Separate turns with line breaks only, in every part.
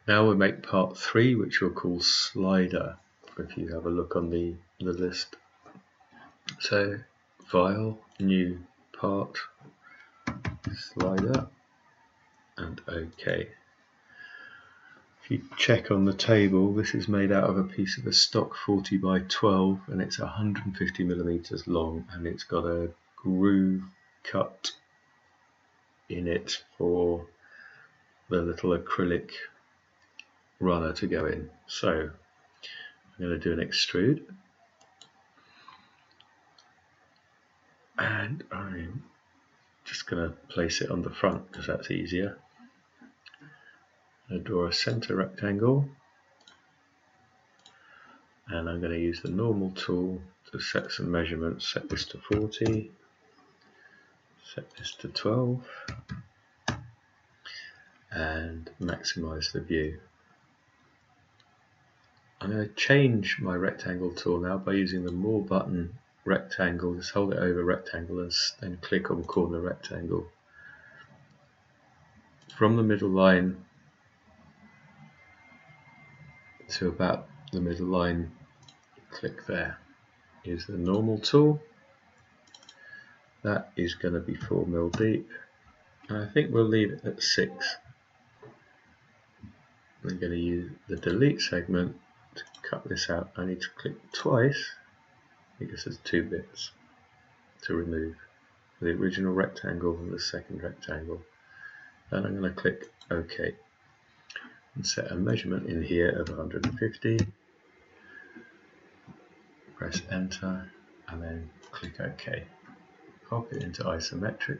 Now we'll make part 3, which we'll call slider, if you have a look on the list. So file, new part, slider, and OK. If you check on the table, this is made out of a piece of a stock 40 by 12 and it's 150 millimeters long, and it's got a groove cut in it for the little acrylic runner to go in. So I'm going to do an extrude, and I'm just going to place it on the front because that's easier. I'm going to draw a center rectangle, and I'm going to use the normal tool to set some measurements. Set this to 40, set this to 12, and maximize the view. I'm going to change my rectangle tool now by using the more button rectangle. Just hold it over rectangle and then click on corner rectangle. From the middle line to about the middle line, click there. Use the normal tool. That is going to be 4 mil deep, and I think we'll leave it at 6. I'm going to use the delete segment to cut this out. I need to click twice because there's 2 bits to remove, the original rectangle and the second rectangle. Then I'm going to click OK and set a measurement in here of 150. Press enter and then click OK. Pop it into isometric,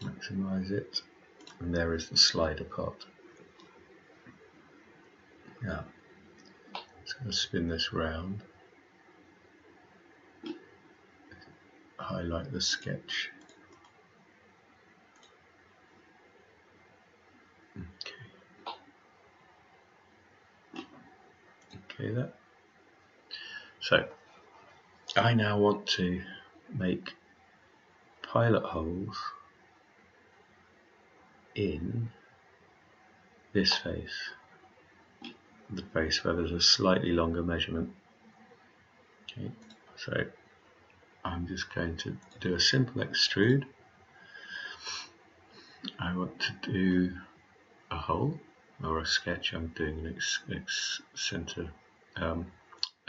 maximize it, and there is the slider part. Now, I'm just going to spin this round, highlight the sketch. Okay, that. So, I now want to make pilot holes in this face, the face where there's a slightly longer measurement. Okay, so I'm just going to do a simple extrude. I want to do a hole or a sketch. I'm doing an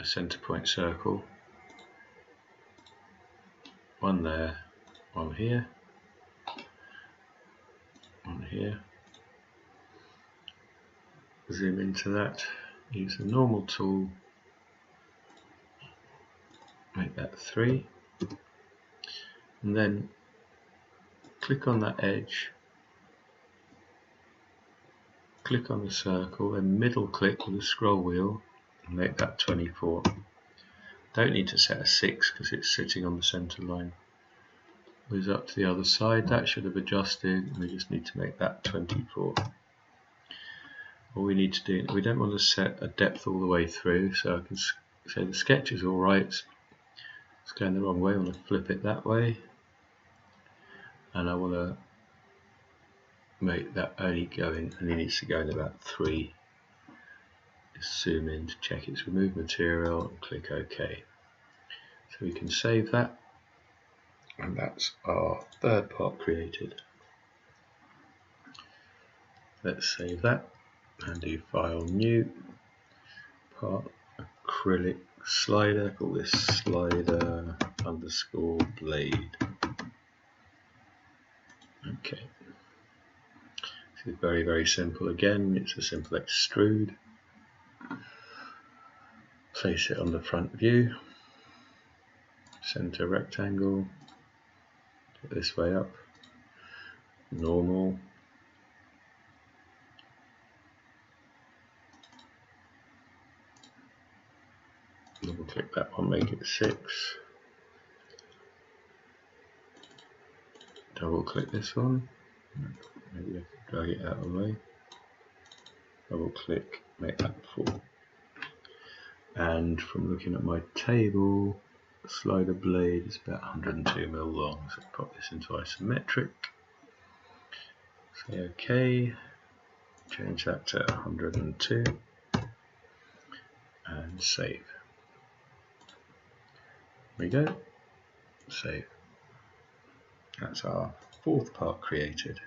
a center point circle. One there, one here, one here. Zoom into that, use the normal tool, make that 3, and then click on that edge, click on the circle, and middle click with the scroll wheel and make that 24. Don't need to set a 6 because it's sitting on the center line. Moves up to the other side, that should have adjusted, and we just need to make that 24. All we need to do, we don't want to set a depth all the way through, so I can say the sketch is alright, it's going the wrong way. I want to flip it that way, and I want to make that only needs to go in about 3. Just zoom in to check it's removed material and click OK. So we can save that, and that's our third part created. Let's save that and do file, new part, acrylic slider, call this slider underscore blade. Okay, this is very, very simple. Again, it's a simple extrude. Place it on the front view, center rectangle, get this way up, normal, double click that one, make it 6, double click this one, maybe I can drag it out of the way, double click, make that 4. And from looking at my table, the slider blade is about 102 mil long, so pop this into isometric, say OK, Change that to 102 and save. There we go, save. That's our fourth part created.